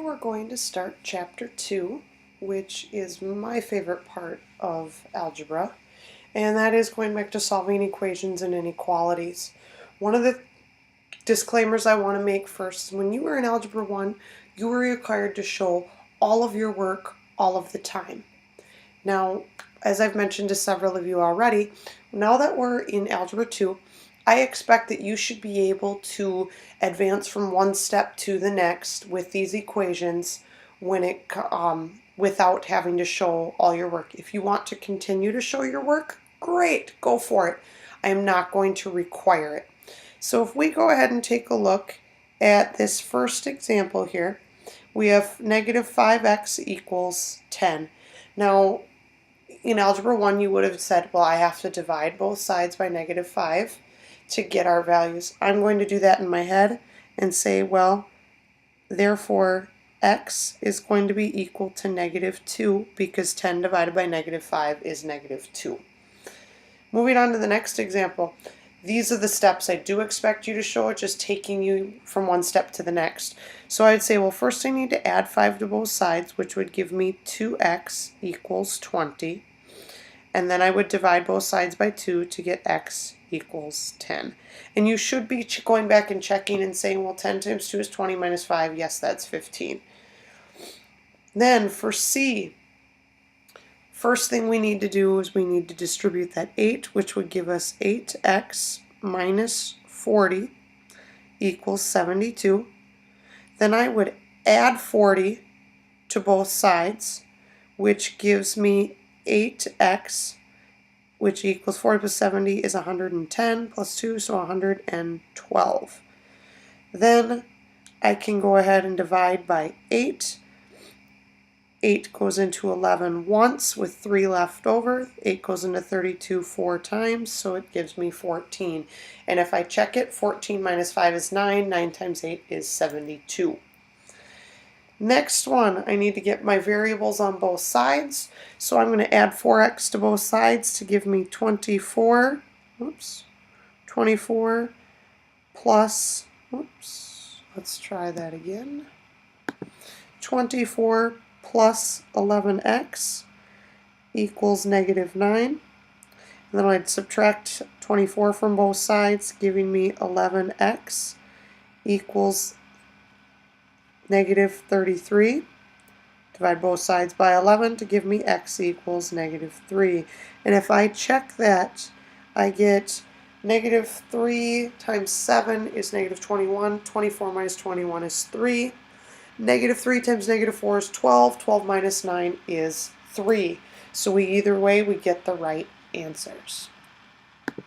We're going to start chapter 2, which is my favorite part of algebra, and that is going back to solving equations and inequalities. One of the disclaimers I want to make first, when you were in Algebra 1, you were required to show all of your work all of the time. Now, as I've mentioned to several of you already, now that we're in Algebra 2, I expect that you should be able to advance from one step to the next with these equations without having to show all your work. If you want to continue to show your work, great, go for it. I am not going to require it. So if we go ahead and take a look at this first example here, we have negative 5x equals 10. Now, in Algebra 1, you would have said, well, I have to divide both sides by negative 5 to get our values. I'm going to do that in my head and say, well, therefore, x is going to be equal to negative 2 because 10 divided by negative 5 is negative 2. Moving on to the next example. These are the steps I do expect you to show, just taking you from one step to the next. So I'd say, well, first I need to add 5 to both sides, which would give me 2x equals 20. And then I would divide both sides by 2 to get x equals 10. And you should be going back and checking and saying, well, 10 times 2 is 20 minus 5. Yes, that's 15. Then for C, first thing we need to do is we need to distribute that 8, which would give us 8x minus 40 equals 72. Then I would add 40 to both sides, which gives me 8x, which equals 40 plus 70 is 110 plus 2, so 112. Then I can go ahead and divide by 8. 8 goes into 11 once with 3 left over. 8 goes into 32 4 times, so it gives me 14. And if I check it, 14 minus 5 is 9. 9 times 8 is 72. Next one, I need to get my variables on both sides. So I'm going to add 4x to both sides to give me 24. 24 plus, let's try that again. 24 plus 11x equals negative 9. And then I'd subtract 24 from both sides, giving me 11x equals negative 33. Divide both sides by 11 to give me x equals negative 3. And if I check that, I get negative 3 times 7 is negative 21. 24 minus 21 is 3. Negative 3 times negative 4 is 12. 12 minus 9 is 3. So either way, we get the right answers.